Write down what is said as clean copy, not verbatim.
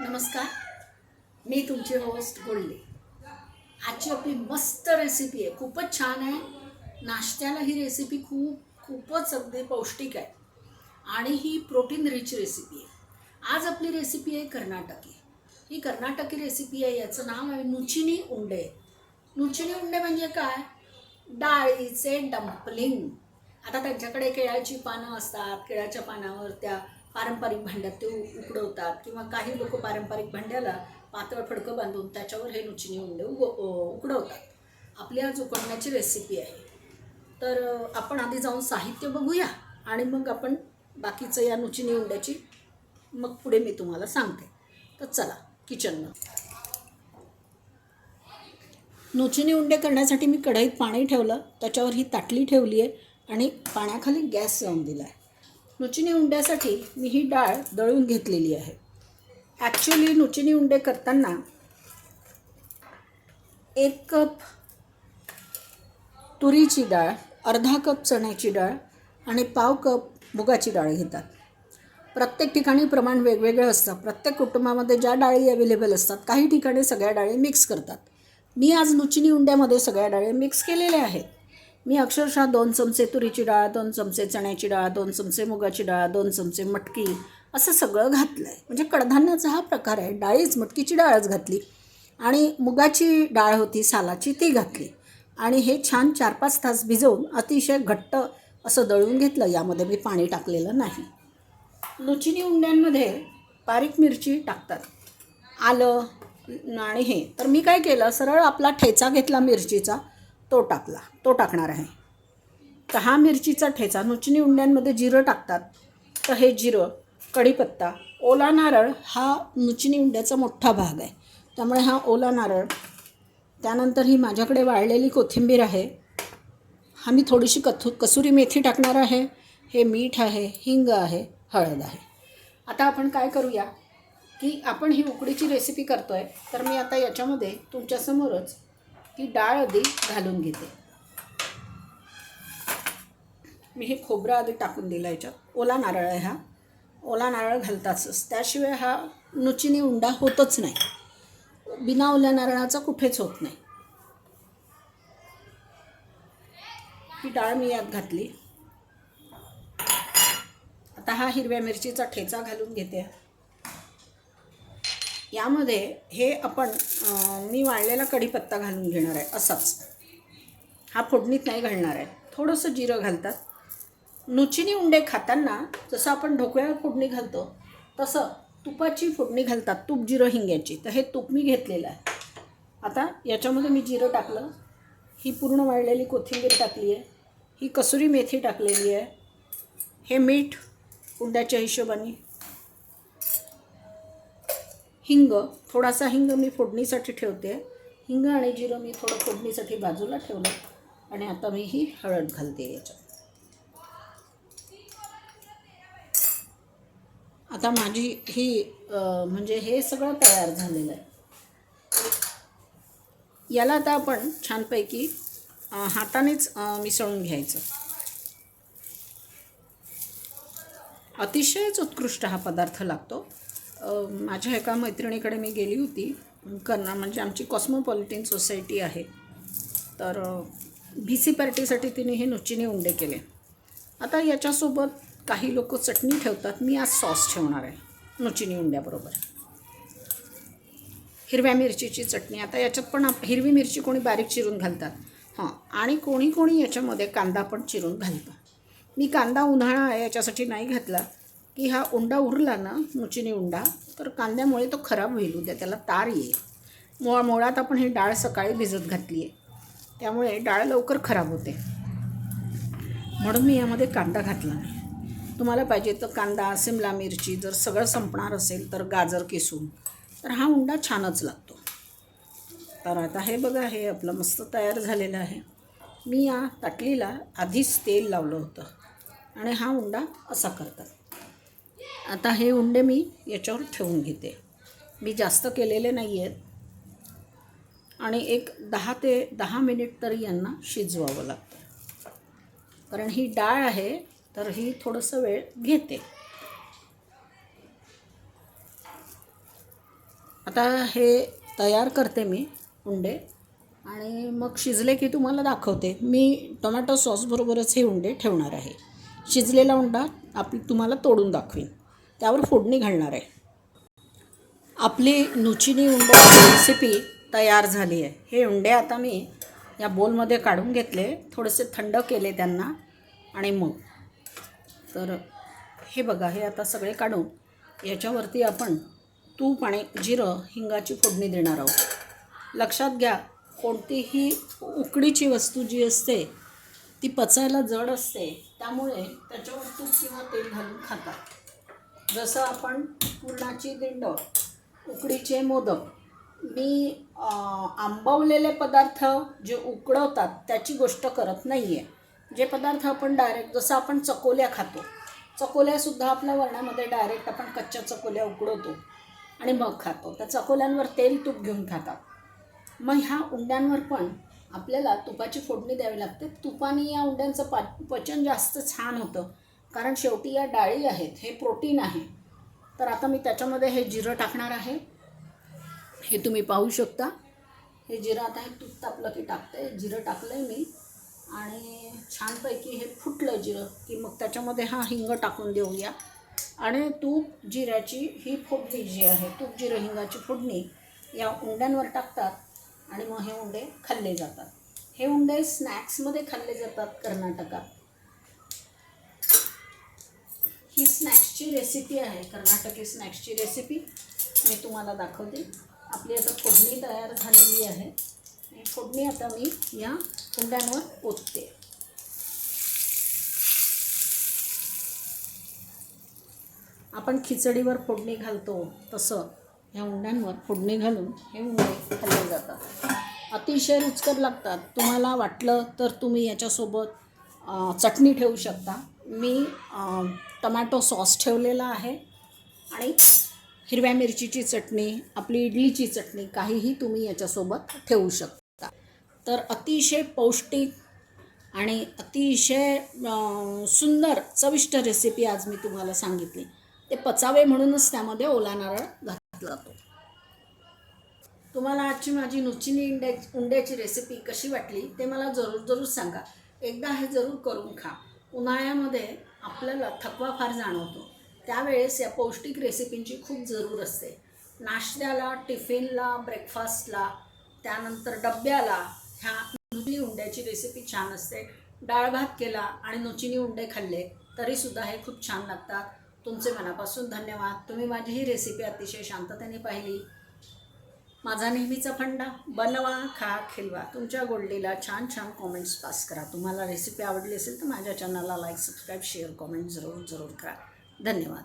नमस्कार. मी तुमची होस्ट गोल्डी. आजची आपली मस्त रेसिपी आहे, खूपच छान आहे. नाश्त्याला ही रेसिपी खूपच अगदी पौष्टिक आहे आणि ही प्रोटीन रिच रेसिपी आहे. आज आपली रेसिपी आहे कर्नाटकी. ही कर्नाटकी रेसिपी आहे, याचं नाव आहे नुचिनी उंडे. नुचिनी उंडे म्हणजे काय? डाळीचे डम्पलिंग. आता त्यांच्याकडे केळ्याची पानं असतात, केळ्याच्या पानावर त्या पारंपरिक भांड्यात ते उकडवतात, किंवा काही लोक पारंपरिक भांड्याला पातळ फडकं बांधून त्याच्यावर हे नुचिनी उंडे उकडवतात. आपली आज उकडण्याची रेसिपी आहे. तर आपण आधी जाऊन साहित्य बघूया आणि मग आपण बाकीचं या नुचिनी उंड्याची मग पुढे मी तुम्हाला सांगते. तर चला किचनमध्ये. नुचिनी उंडे करण्यासाठी मी कढईत पाणी ठेवलं, त्याच्यावर ही ताटली ठेवली आहे आणि पाण्याखाली गॅस लावून दिला आहे. नुचिनी उंड्यासाठी मी ही डाळ दळून घेतलेली आहे. ॲक्च्युली नुचिनी उंडे करताना 1 कप तुरीची डाळ, अर्धा कप चण्याची डाळ आणि पाव कप मुगाची डाळ घेतात. प्रत्येक ठिकाणी प्रमाण वेगवेगळं असतं. प्रत्येक कुटुंबामध्ये ज्या डाळी अवेलेबल असतात, काही ठिकाणी सगळ्या डाळी मिक्स करतात. मी आज नुचिनी उंड्यामध्ये सगळ्या डाळी मिक्स केलेल्या आहेत. मी अक्षरशः 2 चमचे तुरीची डाळ, 2 चमचे चण्याची डाळ, 2 चमचे मुगाची डाळ, 2 चमचे मटकी असं सगळं घातलं आहे. म्हणजे कडधान्याचा हा प्रकार आहे. डाळीच, मटकीची डाळच घातली आणि मुगाची डाळ होती सालाची, ती घातली आणि हे छान 4-5 तास भिजवून अतिशय घट्ट असं दळून घेतलं. यामध्ये मी पाणी टाकलेलं नाही. नुचिनी उंड्यांमध्ये बारीक मिरची टाकतात, आलं आणि हे. तर मी काय केलं, सरळ आपला ठेचा घेतला मिरचीचा, तो टाकणार आहे. तर हा मिरचीचा ठेचा. नुचिनी उंड्यांमध्ये जिरं टाकतात, तर हे जिरं, कढीपत्ता, ओला नारळ हा नुचिनी उंड्याचा मोठा भाग आहे, त्यामुळे हा ओला नारळ. त्यानंतर ही माझ्याकडे वाळलेली कोथिंबीर आहे. हा मी थोडीशी कसुरी मेथी टाकणार आहे. हे मीठ आहे, हिंग आहे, हळद आहे. आता आपण काय करूया की आपण ही उकडीची रेसिपी करतो आहे, तर मी आता याच्यामध्ये तुमच्यासमोरच ही डाळ आधी घालून घेते. मी हे खोबरं आधी टाकून दिलं याच्यात. ओला नारळ आहे हा. ओला नारळ घालताच, त्याशिवाय हा नुचिनी उंडा होतच नाही. बिना ओल्या नारळाचा कुठेच होत नाही. ही डाळ मी यात घातली. आता हा हिरव्या मिरचीचा ठेचा घालून घेते. यामध्ये हे आपण मी वाळलेला कढीपत्ता घालून घेणार आहे असाच. हा फोडणीत नाही घालणार आहे. थोडंसं जिरं घालतात. नुचिनी उंडे खाताना जसं आपण ढोकळ्याला फोडणी घालतो, तसं तुपाची फोडणी घालतात, तूप जिरं हिंग्याची. तर हे तूप मी घेतलेलं आहे. आता याच्यामध्ये मी जिरं टाकलं, ही पूर्ण वाळलेली कोथिंबीर टाकली आहे, ही कसुरी मेथी टाकलेली आहे, हे मीठ उंड्याच्या हिशोबाने, हिंग, थोडासा हिंग मी फोडणीसाठी ठेवते. हिंग आणि जिरं मी थोडं फोडणीसाठी बाजूला ठेवलं आणि आता मी ही हळद घालते याच्यात. आता माझी ही म्हणजे हे सगळं तयार झालेलं आहे. याला आता आपण छानपैकी हातानेच मिसळून घ्यायचं. अतिशयच उत्कृष्ट हा पदार्थ लागतो. माझ्या एका मैत्रिणीकडे मी गेली होती. म्हणजे आमची कॉस्मोपॉलिटन सोसायटी आहे, तर BC पार्टीसाठी तिने हे नुचिनी उंडे केले. आता याच्यासोबत काही लोक चटणी ठेवतात. मी आज सॉस ठेवणार आहे नुचिनी उंड्याबरोबर. हिरव्या मिरचीची चटणी. आता याच्यात पण हिरवी मिरची कोणी बारीक चिरून घालतात, आणि कोणी याच्यामध्ये कांदा पण चिरून घालतं. मी कांदा उन्हाळा आहे याच्यासाठी नाही घातला, की हा उंडा उरला ना नुचिनी उंडा, तर कांद्यामुळे तो खराब होईल, उद्या त्याला तार येईल. मुळात आपण ही डाळ सकाळी भिजत घातली आहे, त्यामुळे डाळ लवकर खराब होते, म्हणून मी यामध्ये कांदा घातला नाही. तुम्हाला पाहिजे तर कांदा, सिमला मिरची, जर सगळं संपणार असेल तर गाजर किसून, तर हा उंडा छानच लागतो. तर आता हे बघा, हे आपलं मस्त तयार झालेलं आहे. मी या ताटलीला आधीच तेल लावलं होतं आणि हा उंडा असा करतात. आता हे उंडे मी याच्यावर ठेवून घेते. मी जास्त केलेले नाही आहेत आणि एक 10 ते 10 मिनिट तरी यांना शिजवावं लागतं, कारण ही डाळ आहे तर ही थोडंसं वेळ घेते. आता हे तयार करते मी उंडे आणि मग शिजले की तुम्हाला दाखवते. मी टोमॅटो सॉसबरोबरच हे उंडे ठेवणार आहे. शिजलेला उंडा तुम्हाला तोडून दाखवीन, त्यावर फोडणी घालणार आहे. आपली नुचिनी उंड्याची रेसिपी तयार झाली आहे. हे उंडे आता मी या बोलमध्ये काढून घेतले, थोडेसे थंड केले त्यांना आणि मग तर हे बघा, हे आता सगळे काढून याच्यावरती आपण तूप आणि जिरं हिंगाची फोडणी देणार आहोत. लक्षात घ्या, कोणतीही उकडीची वस्तू जी असते ती पचायला जड असते, त्यामुळे त्याच्यावर तूप किंवा तेल घालून खातात. जसं आपण पुरणाची दिंड, उकडीचे मोदक, मी आंबवलेले पदार्थ जे उकडवतात त्याची गोष्ट करत नाही आहे. जे पदार्थ आपण डायरेक्ट, जसं आपण चकोल्या खातो, चकोल्यासुद्धा आपल्या वरणामध्ये डायरेक्ट आपण कच्च्या चकोल्या उकडवतो आणि मग खातो. त्या चकोल्यांवर तेल तूप घेऊन खातात. मग ह्या उंड्यांवर पण आपल्याला तुपाची फोडणी द्यावी लागते. तुपाने या उंड्यांचं पचन जास्त छान होतं, कारण शेवटी या डाळी आहेत, हे प्रोटीन आहे. तर आता मी त्याच्यामध्ये हे जिरं टाकणार आहे. हे तुम्ही पाहू शकता. हे जिरं आता हे तूप तापलं की टाकते. जिरं टाकलं आहे मी आणि छानपैकी हे फुटलं जिरं की मग त्याच्यामध्ये हिंग टाकून देऊया. आणि तूप जिऱ्याची ही फोडणी जी आहे, तूप जिरं हिंगाची फोडणी या उंड्यांवर टाकतात आणि मग हे उंडे खाल्ले जातात. हे उंडे स्नॅक्समध्ये खाल्ले जातात कर्नाटकात. ही स्नॅक्सची रेसिपी आहे, कर्नाटकी स्नॅक्सची रेसिपी मी तुम्हाला दाखवते. आपली आता फोडणी तयार झालेली आहे. ही फोडणी आता मी या उंड्यांवर ओतते. आपण खिचडीवर फोडणी घालतो तसं ह्या उंड्यांवर फोडणी घालून हे उंडे खाल्ले जातात. अतिशय रुचकर लागतात. तुम्हाला वाटलं तर तुम्ही याच्यासोबत चटणी ठेवू शकता. मी टोमॅटो सॉस ठेवलेला आहे आणि हिरव्या मिरचीची चटणी, आपली इडलीची चटणी, काहीही तुम्ही याच्यासोबत ठेवू शकता. तर अतिशय पौष्टिक आणि अतिशय सुंदर चविष्ट रेसिपी आज मी तुम्हाला सांगितली. ते पचावे म्हणूनच त्यामध्ये ओला नारळ घातला जातो. तुम्हाला आजची माझी नुचिनी उंड्याची रेसिपी कशी वाटली ते मला जरूर सांगा. एकदा हे जरूर करून खा. उन्हाळ्यामध्ये आपल्याला थकवा फार जाणवतो, त्यावेळेस या पौष्टिक रेसिपींची खूप जरूर असते. नाश्त्याला, टिफिनला, ब्रेकफास्टला, त्यानंतर डब्याला ह्या नुचिनी उंड्याची रेसिपी छान असते. डाळ भात केला आणि नुचिनी उंडे खाल्ले तरीसुद्धा हे खूप छान लागतात. तुमचे मनापासून धन्यवाद. तुम्ही माझी ही रेसिपी अतिशय शांततेने पाहिली. माझा नेहमीचा फंडा, बनवा, खा, खिलवा. तुमच्या गोल्डीला छान कॉमेंट्स पास करा. तुम्हाला रेसिपी आवडली असेल तर माझ्या चॅनलला लाईक, सबस्क्राईब, शेअर, कॉमेंट जरूर करा. धन्यवाद.